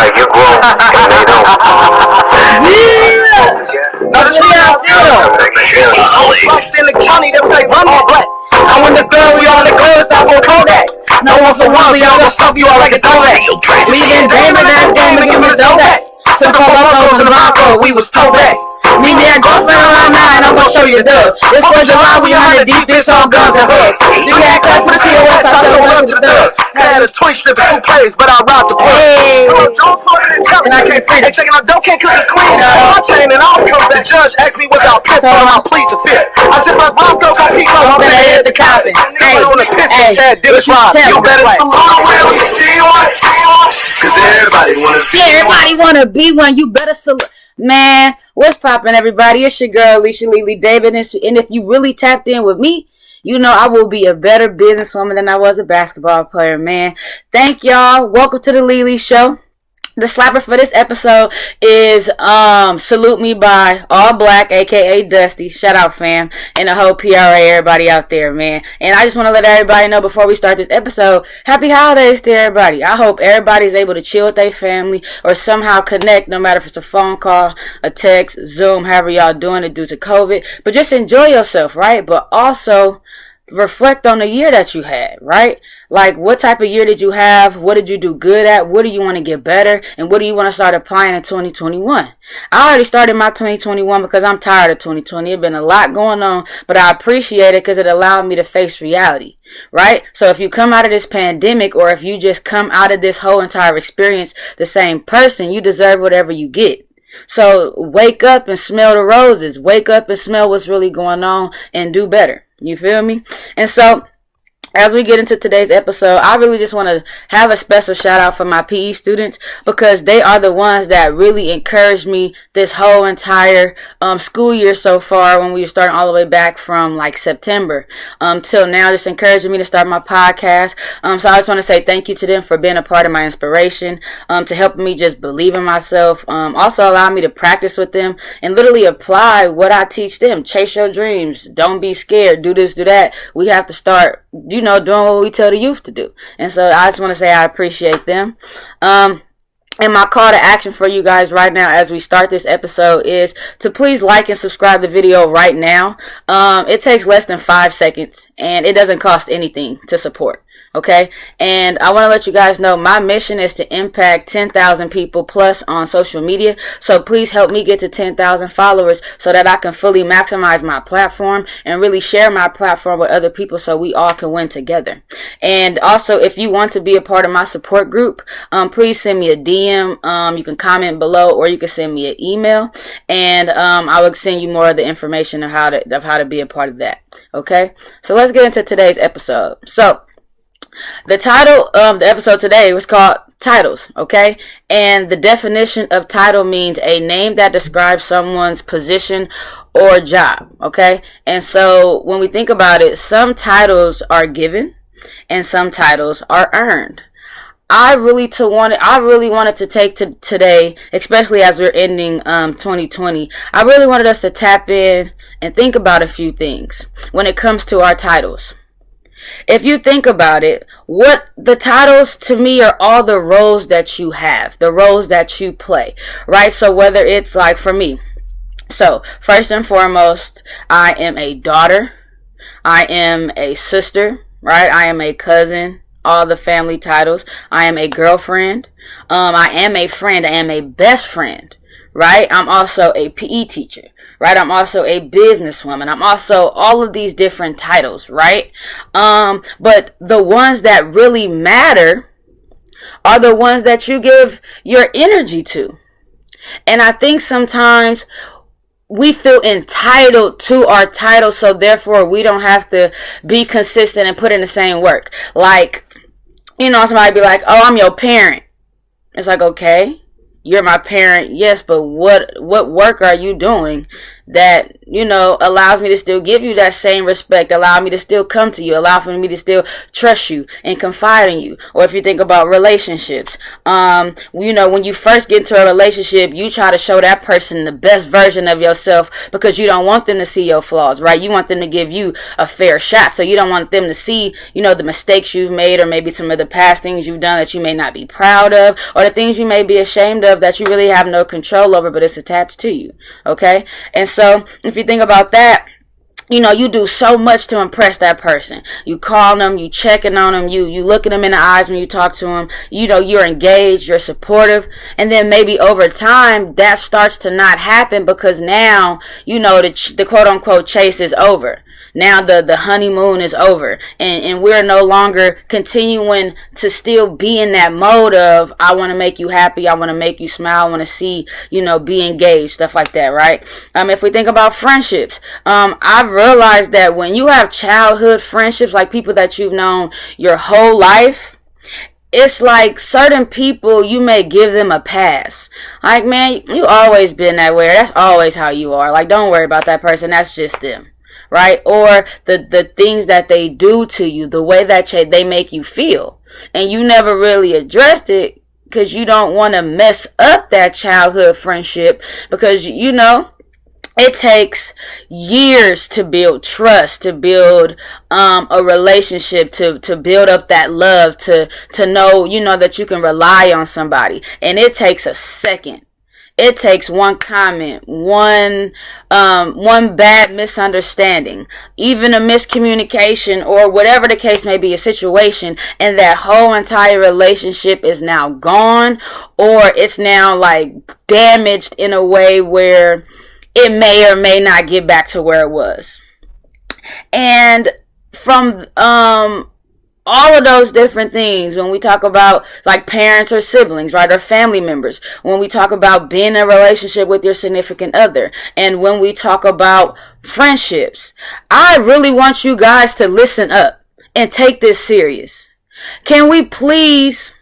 you grow and they don't. Yeah! Now this is how I feel. Lost in the county, they say run all black. I went to third, we all the girls, stop for Kodak. No one for one, we all gonna stuff you all like a throwback. Leaving Damon ass game and give his dough back. Since all locos and Rocco, we was toe back. Meet me at Ghostman around 9, I'm gonna show you the dub. It's 4th of July, we on the deep, it's all guns and hoods. You got class for the COS, I tell one to the dub. Had a twitch to 2 plays, but I robbed the plug. And I can't free. Hey, checking out dope, can't cook the queen. My chain and I'll come back. Judge asked me what's our pit, told him I'll plead the fifth. I just like Bronco, got people, I'm gonna hit the copping. Hey, on the Pistons head, did it right. You better salute when you see one. Cause everybody wanna be one. You better salute. Man, what's poppin', everybody? It's your girl, Lili David. And if you really tapped in with me, you know I will be a better businesswoman than I was a basketball player, man. Thank y'all. Welcome to the Lili Show. The slapper for this episode is Salute Me by ALLBLACK, aka Dusty. Shout out, fam, and the whole PRA, everybody out there, man. And I just want to let everybody know before we start this episode, happy holidays to everybody. I hope everybody's able to chill with their family or somehow connect, no matter if it's a phone call, a text, Zoom, however y'all doing it due to COVID. But just enjoy yourself, right? But also reflect on the year that you had, right? Like, what type of year did you have? What did you do good at? What do you want to get better? And what do you want to start applying in 2021? I already started my 2021 because I'm tired of 2020. It's been a lot going on, but I appreciate it because it allowed me to face reality, right? So if you come out of this pandemic, or if you just come out of this whole entire experience the same person, you deserve whatever you get. So wake up and smell the roses. Wake up and smell what's really going on and do better. You feel me? And so, as we get into today's episode, I really just want to have a special shout out for my PE students, because they are the ones that really encouraged me this whole entire school year so far, when we were starting all the way back from like September till now, just encouraging me to start my podcast. So I just want to say thank you to them for being a part of my inspiration, to help me just believe in myself, also allow me to practice with them and literally apply what I teach them. Chase your dreams. Don't be scared. Do this, do that. We have to start, doing what we tell the youth to do. And so I just want to say I appreciate them. And my call to action for you guys right now as we start this episode is to please like and subscribe the video right now. It takes less than 5 seconds and it doesn't cost anything to support. Okay, and I want to let you guys know my mission is to impact 10,000 people plus on social media. So please help me get to 10,000 followers so that I can fully maximize my platform and really share my platform with other people so we all can win together. And also, if you want to be a part of my support group, please send me a DM. You can comment below, or you can send me an email, and I will send you more of the information of how to be a part of that. Okay, so let's get into today's episode. So the title of the episode today was called Titles, okay? And the definition of title means a name that describes someone's position or job, okay? And so when we think about it, some titles are given and some titles are earned. I really wanted to take to today, especially as we're ending 2020. I really wanted us to tap in and think about a few things when it comes to our titles. If you think about it, what the titles to me are all the roles that you have, the roles that you play, right? So whether it's like for me, so first and foremost, I am a daughter, I am a sister, right? I am a cousin, all the family titles. I am a girlfriend, I am a friend, I am a best friend, right? I'm also a PE teacher. Right, I'm also a businesswoman. I'm also all of these different titles, right? But the ones that really matter are the ones that you give your energy to. And I think sometimes we feel entitled to our title, so therefore we don't have to be consistent and put in the same work. Like, somebody be like, "Oh, I'm your parent." It's like, okay, you're my parent, yes, but what work are you doing that, you know, allows me to still give you that same respect, allow me to still come to you, allow for me to still trust you and confide in you. Or if you think about relationships, you know, when you first get into a relationship, you try to show that person the best version of yourself because you don't want them to see your flaws, right? You want them to give you a fair shot. So you don't want them to see, you know, the mistakes you've made, or maybe some of the past things you've done that you may not be proud of, or the things you may be ashamed of that you really have no control over, but it's attached to you. Okay? And so if you think about that, you know, you do so much to impress that person. You call them, you checking on them, you look at them in the eyes when you talk to them. You know, you're engaged, you're supportive. And then maybe over time, that starts to not happen because now, you know, the quote unquote chase is over. Now the honeymoon is over, and we're no longer continuing to still be in that mode of, I want to make you happy, I want to make you smile, I want to see, you know, be engaged, stuff like that, right? If we think about friendships, I've realized that when you have childhood friendships, like people that you've known your whole life, it's like certain people, you may give them a pass. Like, man, you always been that way. That's always how you are. Like, don't worry about that person. That's just them. Right? Or the things that they do to you, the way that they make you feel. And you never really addressed it because you don't want to mess up that childhood friendship because, you know, it takes years to build trust, to build a relationship, to build up that love, to know, you know, that you can rely on somebody. And it takes a second. It takes one comment, one bad misunderstanding, even a miscommunication, or whatever the case may be, a situation, and that whole entire relationship is now gone, or it's now like damaged in a way where it may or may not get back to where it was. And from all of those different things, when we talk about like parents or siblings, right, or family members, when we talk about being in a relationship with your significant other, and when we talk about friendships, I really want you guys to listen up and take this serious. Can we please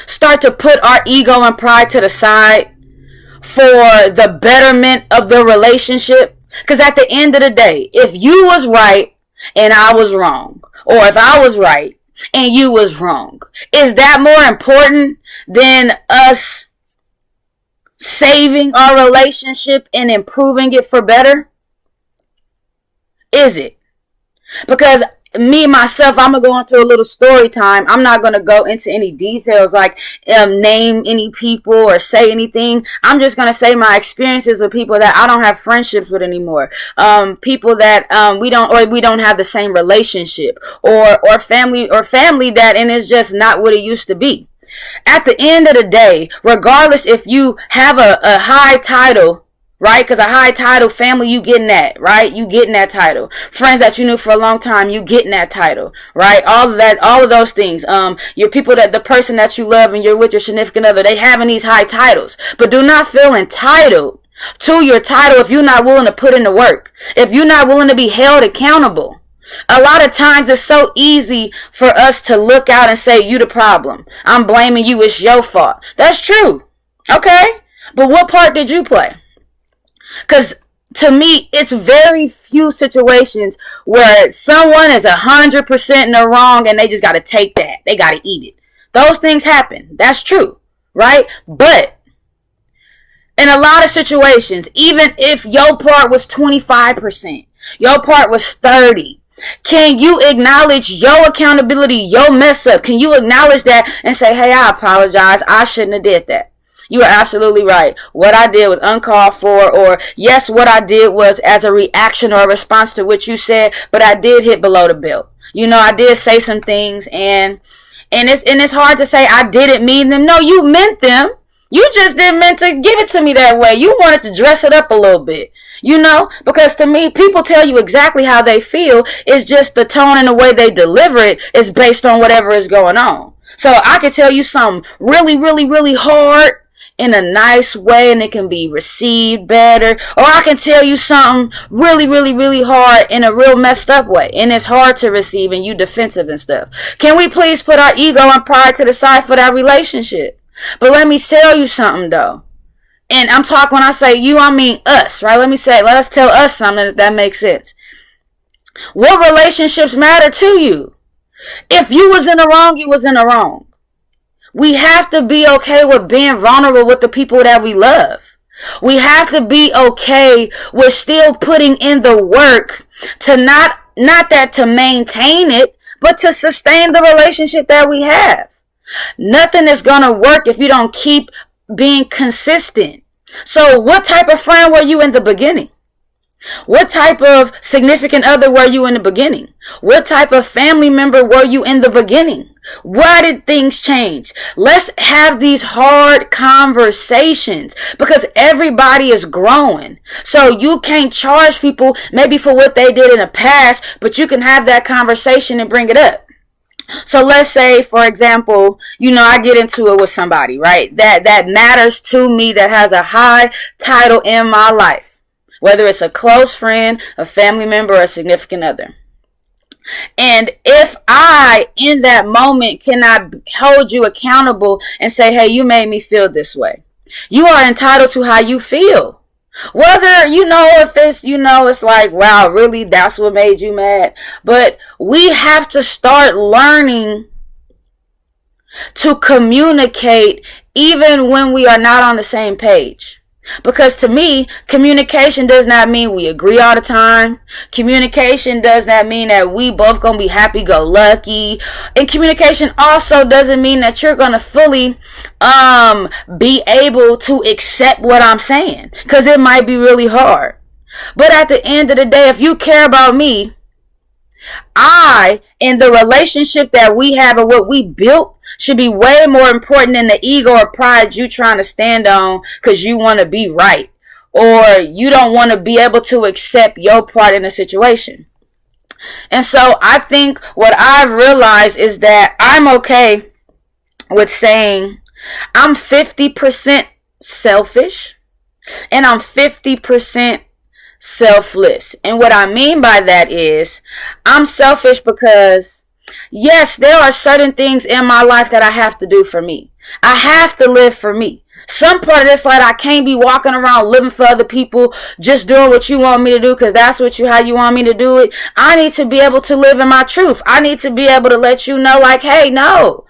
start to put our ego and pride to the side for the betterment of the relationship? Because at the end of the day, if you was right and I was wrong, or if I was right and you was wrong, is that more important than us saving our relationship and improving it for better? Is it? Because me, myself, I'm going to go into a little story time. I'm not going to go into any details like name any people or say anything. I'm just going to say my experiences with people that I don't have friendships with anymore. People that we don't have the same relationship, or family that, and it's just not what it used to be. At the end of the day, regardless if you have a high title, right? Because a high title, family, you getting that, right? You getting that title. Friends that you knew for a long time, you getting that title, right? All of that, all of those things. Your people, that the person that you love and you're with, your significant other, they having these high titles. But do not feel entitled to your title if you're not willing to put in the work. If you're not willing to be held accountable. A lot of times it's so easy for us to look out and say, you the problem. I'm blaming you. It's your fault. That's true. Okay? But what part did you play? Because to me, it's very few situations where someone is 100% in the wrong and they just got to take that. They got to eat it. Those things happen. That's true, right? But in a lot of situations, even if your part was 25%, your part was 30%, can you acknowledge your accountability, your mess up? Can you acknowledge that and say, hey, I apologize. I shouldn't have did that. You are absolutely right. What I did was uncalled for, or yes, what I did was as a reaction or a response to what you said, but I did hit below the belt. You know, I did say some things, and it's hard to say I didn't mean them. No, you meant them. You just didn't meant to give it to me that way. You wanted to dress it up a little bit. You know, because to me, people tell you exactly how they feel. It's just the tone and the way they deliver it is based on whatever is going on. So I could tell you something really, really, really hard in a nice way and it can be received better. Or I can tell you something really, really, really hard in a real messed up way. And it's hard to receive and you defensive and stuff. Can we please put our ego and pride to the side for that relationship? But let me tell you something though. And I'm talking, when I say you, I mean us, right? Let us tell us something if that makes sense. What relationships matter to you? If you was in the wrong, you was in the wrong. We have to be okay with being vulnerable with the people that we love. We have to be okay with still putting in the work to not that to maintain it, but to sustain the relationship that we have. Nothing is going to work if you don't keep being consistent. So what type of friend were you in the beginning? What type of significant other were you in the beginning? What type of family member were you in the beginning? Why did things change? Let's have these hard conversations because everybody is growing. So you can't charge people maybe for what they did in the past, but you can have that conversation and bring it up. So let's say, for example, I get into it with somebody, right? That matters to me, that has a high title in my life. Whether it's a close friend, a family member, or a significant other. And if I, in that moment, cannot hold you accountable and say, hey, you made me feel this way. You are entitled to how you feel. Whether, if it's, it's like, wow, really, that's what made you mad. But we have to start learning to communicate even when we are not on the same page. Because to me, communication does not mean we agree all the time. Communication does not mean that we both gonna be happy-go-lucky. And communication also doesn't mean that you're gonna fully be able to accept what I'm saying. Because it might be really hard. But at the end of the day, if you care about me, in the relationship that we have and what we built, should be way more important than the ego or pride you trying to stand on because you want to be right or you don't want to be able to accept your part in the situation. And so I think what I've realized is that I'm okay with saying I'm 50% selfish and I'm 50% selfless. And what I mean by that is I'm selfish because yes, there are certain things in my life that I have to do for me. I have to live for me. Some part of this life, I can't be walking around living for other people, just doing what you want me to do because that's how you want me to do it. I need to be able to live in my truth. I need to be able to let you know, like, hey, no.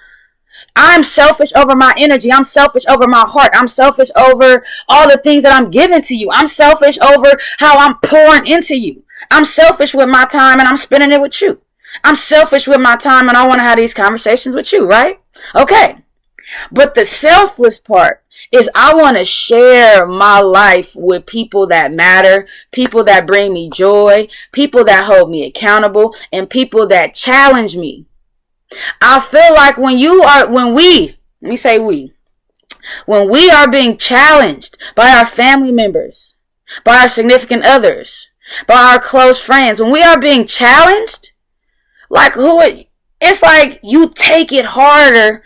I'm selfish over my energy. I'm selfish over my heart. I'm selfish over all the things that I'm giving to you. I'm selfish over how I'm pouring into you. I'm selfish with my time and I'm spending it with you. I'm selfish with my time and I want to have these conversations with you, right? Okay. But the selfless part is I want to share my life with people that matter, people that bring me joy, people that hold me accountable, and people that challenge me. I feel like when we are being challenged by our family members, by our significant others, by our close friends, when we are being challenged, it's like you take it harder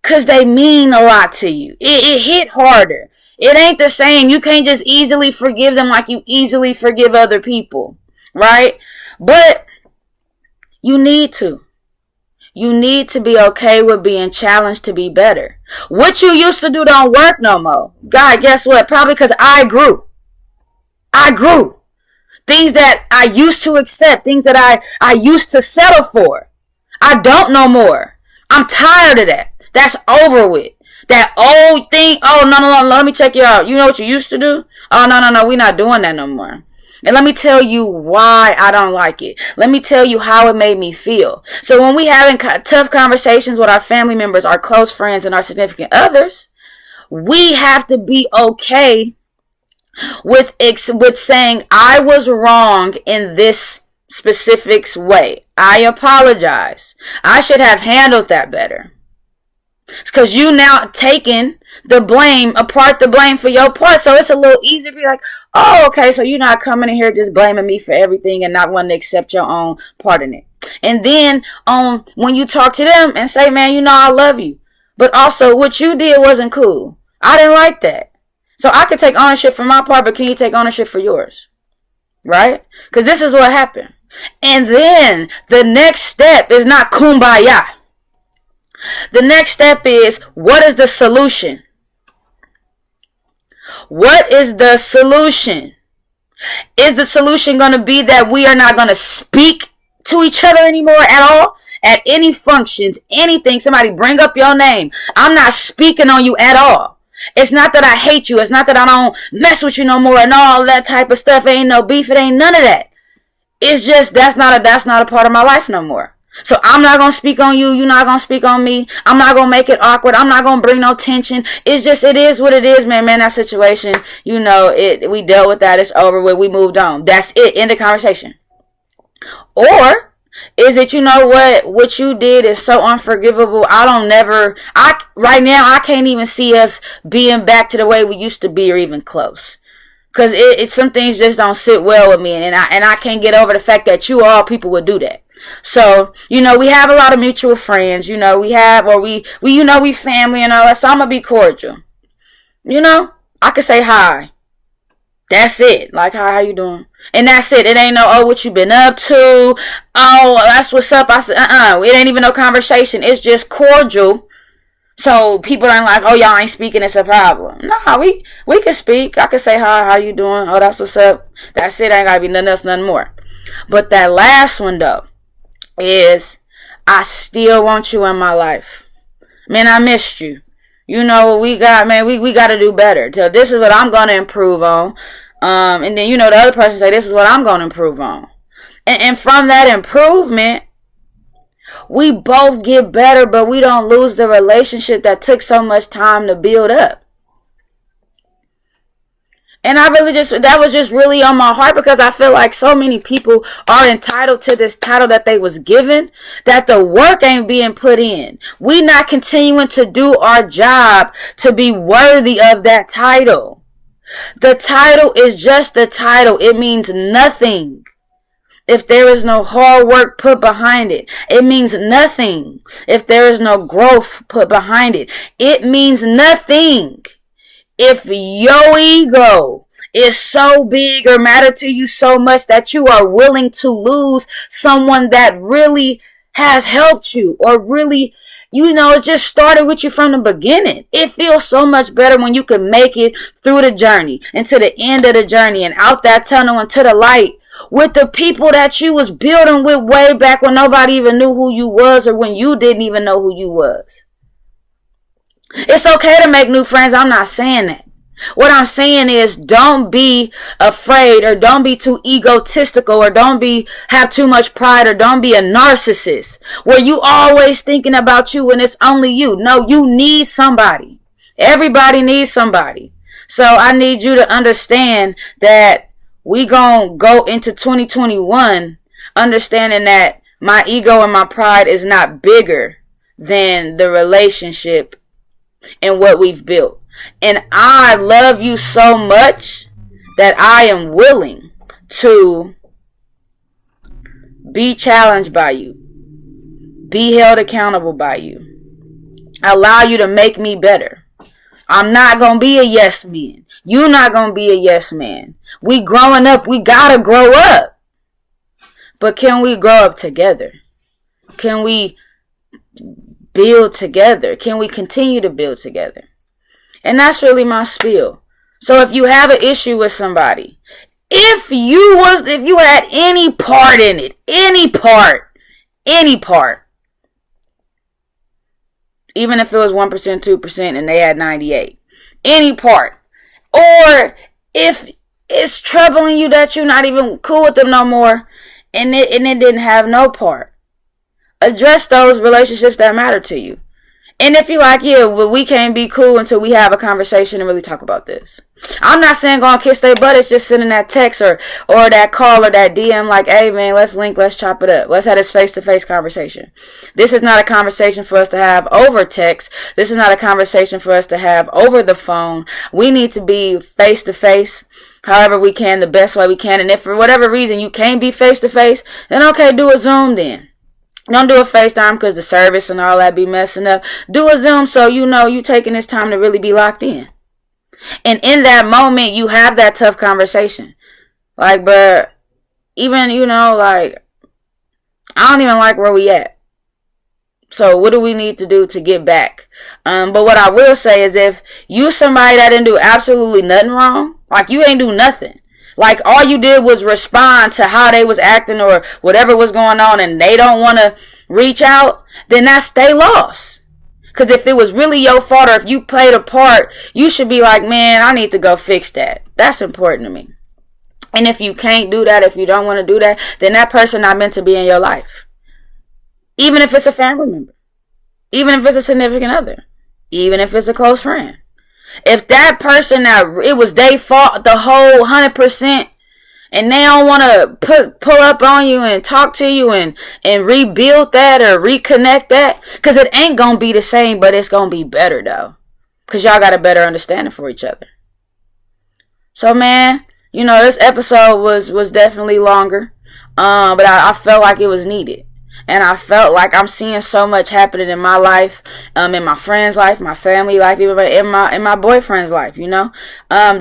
because they mean a lot to you. It hit harder. It ain't the same. You can't just easily forgive them like you easily forgive other people, right? But you need to. You need to be okay with being challenged to be better. What you used to do don't work no more. God, guess what? Probably because I grew. Things that I used to accept, things that I used to settle for, I don't no more. I'm tired of that. That's over with. That old thing, oh, no, let me check you out. You know what you used to do? Oh, no, we're not doing that no more. And let me tell you why I don't like it. Let me tell you how it made me feel. So when we having tough conversations with our family members, our close friends, and our significant others, we have to be okay with saying I was wrong in this specific way. I apologize. I should have handled that better. It's because you now taking the blame for your part. So it's a little easier to be like, oh, okay, so you're not coming in here just blaming me for everything and not wanting to accept your own part in it. And then when you talk to them and say, man, I love you. But also what you did wasn't cool. I didn't like that. So I could take ownership for my part, but can you take ownership for yours? Right? Because this is what happened. And then the next step is not kumbaya. The next step is, what is the solution? What is the solution? Is the solution going to be that we are not going to speak to each other anymore at all? At any functions, anything, somebody bring up your name, I'm not speaking on you at all. It's not that I hate you. It's not that I don't mess with you no more and all that type of stuff. It ain't no beef. It ain't none of that. It's just that's not a part of my life no more. So I'm not going to speak on you. You're not going to speak on me. I'm not going to make it awkward. I'm not going to bring no tension. It's just, it is what it is, man. That situation, we dealt with that. It's over with. We moved on. That's it. End of conversation. Or is it, what you did is so unforgivable. Right now, I can't even see us being back to the way we used to be or even close. Cause some things just don't sit well with me, and I can't get over the fact that all people would do that. So, we have a lot of mutual friends, we family and all that. So I'm gonna be cordial. I could say hi. That's it. Like, hi, how you doing? And that's it. It ain't no, what you been up to? Oh, that's what's up. I said, it ain't even no conversation. It's just cordial. So people ain't like, oh, y'all ain't speaking, it's a problem. Nah, we can speak. I can say, hi, how you doing? Oh, that's what's up. That's it. Ain't gotta be nothing else, nothing more. But that last one, though, is I still want you in my life. Man, I missed you. We got, man, we got to do better. So this is what I'm going to improve on. And then, the other person say, this is what I'm going to improve on. And from that improvement, we both get better, but we don't lose the relationship that took so much time to build up. And that was just really on my heart, because I feel like so many people are entitled to this title that they was given, that the work ain't being put in. We not continuing to do our job to be worthy of that title. The title is just the title. It means nothing if there is no hard work put behind it. It means nothing if there is no growth put behind it. It means nothing if your ego is so big or matter to you so much that you are willing to lose someone that really has helped you, or really, it just started with you from the beginning. It feels so much better when you can make it through the journey and to the end of the journey and out that tunnel and to the light with the people that you was building with way back when nobody even knew who you was, or when you didn't even know who you was. It's okay to make new friends. I'm not saying that. What I'm saying is, don't be afraid, or don't be too egotistical, or don't have too much pride, or don't be a narcissist where you always thinking about you and it's only you. No, you need somebody. Everybody needs somebody. So I need you to understand that we gonna go into 2021 understanding that my ego and my pride is not bigger than the relationship and what we've built. And I love you so much that I am willing to be challenged by you, be held accountable by you, allow you to make me better. I'm not going to be a yes man. You're not going to be a yes man. We growing up, we got to grow up. But can we grow up together? Can we build together? Can we continue to build together? And that's really my spiel. So if you have an issue with somebody, if you had any part in it, any part, even if it was 1%, 2%, and they had 98, any part, or if it's troubling you that you're not even cool with them no more, and it didn't have no part, address those relationships that matter to you. And if you're like, yeah, well, we can't be cool until we have a conversation and really talk about this. I'm not saying go and kiss their butt. It's just sending that text or that call or that DM like, hey, man, let's link, let's chop it up. Let's have this face-to-face conversation. This is not a conversation for us to have over text. This is not a conversation for us to have over the phone. We need to be face-to-face however we can, the best way we can. And if for whatever reason you can't be face-to-face, then okay, do a Zoom then. Don't do a FaceTime because the service and all that be messing up. Do a Zoom so you taking this time to really be locked in. And in that moment, you have that tough conversation. Like, but even, like, I don't even like where we at. So what do we need to do to get back? But what I will say is, if you somebody that didn't do absolutely nothing wrong, like you ain't do nothing, like all you did was respond to how they was acting or whatever was going on, and they don't want to reach out, then that's they loss. Because if it was really your fault, or if you played a part, you should be like, man, I need to go fix that. That's important to me. And if you can't do that, if you don't want to do that, then that person not meant to be in your life. Even if it's a family member. Even if it's a significant other. Even if it's a close friend. If that person, that it was their fault the whole 100%, and they don't want to pull up on you and talk to you and rebuild that or reconnect that, because it ain't going to be the same, but it's going to be better though. Because y'all got a better understanding for each other. So man, you know, this episode was definitely longer, but I felt like it was needed. And I felt like I'm seeing so much happening in my life, in my friend's life, my family life, even in my boyfriend's life, you know.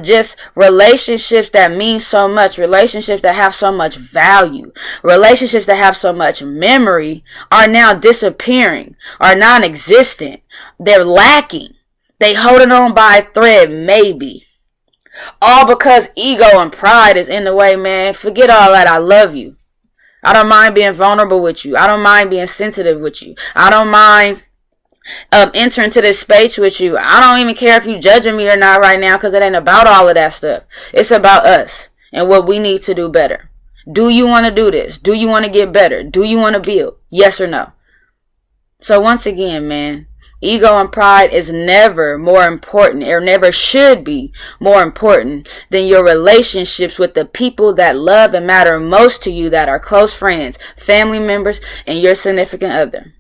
Just relationships that mean so much, relationships that have so much value, relationships that have so much memory are now disappearing, are non-existent. They're lacking. They holding on by a thread, maybe. All because ego and pride is in the way, man. Forget all that. I love you. I don't mind being vulnerable with you. I don't mind being sensitive with you. I don't mind entering into this space with you. I don't even care if you judging me or not right now, because it ain't about all of that stuff. It's about us and what we need to do better. Do you want to do this? Do you want to get better? Do you want to build? Yes or no? So once again, man, ego and pride is never more important, or never should be more important than your relationships with the people that love and matter most to you, that are close friends, family members, and your significant other.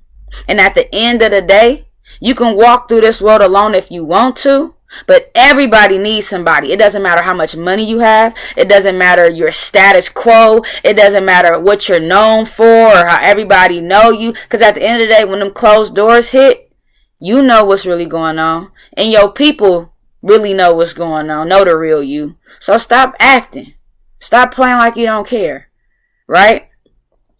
And at the end of the day, you can walk through this world alone if you want to, but everybody needs somebody. It doesn't matter how much money you have. It doesn't matter your status quo. It doesn't matter what you're known for or how everybody know you. Because at the end of the day, when them closed doors hit, you know what's really going on. And your people really know what's going on. Know the real you. So stop acting. Stop playing like you don't care. Right?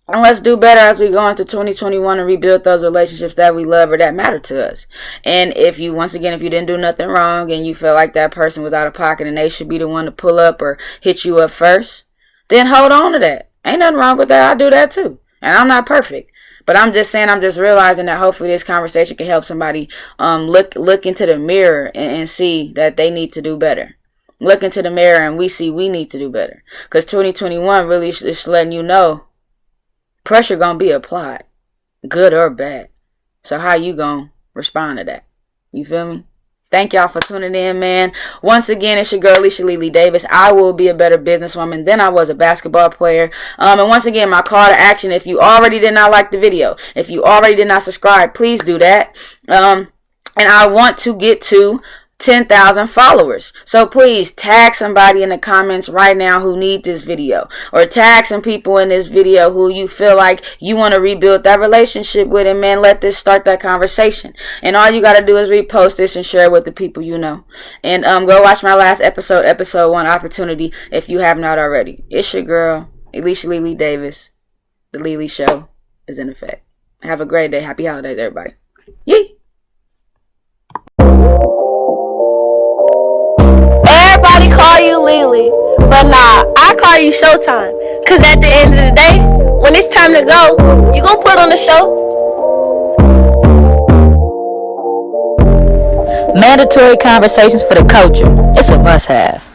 And let's do better as we go into 2021 and rebuild those relationships that we love or that matter to us. And if you, once again, if you didn't do nothing wrong and you feel like that person was out of pocket and they should be the one to pull up or hit you up first, then hold on to that. Ain't nothing wrong with that. I do that too. And I'm not perfect. But I'm just saying, I'm just realizing that hopefully this conversation can help somebody look into the mirror and see that they need to do better. Look into the mirror and we see we need to do better. Because 2021 really is letting you know pressure going to be applied, good or bad. So how you going to respond to that? You feel me? Thank y'all for tuning in, man. Once again, it's your girl, Lili Davis. I will be a better businesswoman than I was a basketball player. And once again, my call to action, if you already did not like the video, if you already did not subscribe, please do that. And I want to get to 10,000 followers. So please tag somebody in the comments right now who need this video, or tag some people in this video who you feel like you want to rebuild that relationship with, and man, let this start that conversation. And all you got to do is repost this and share it with the people you know. And go watch my last episode 1, Opportunity, if you have not already. It's your girl, Alicia Lili Davis. The Lili Show is in effect. Have a great day. Happy holidays, everybody. Yee! Everybody call you Lili, but nah, I call you Showtime. Cause at the end of the day, when it's time to go, you gon' put on the show. Mandatory conversations for the culture. It's a must-have.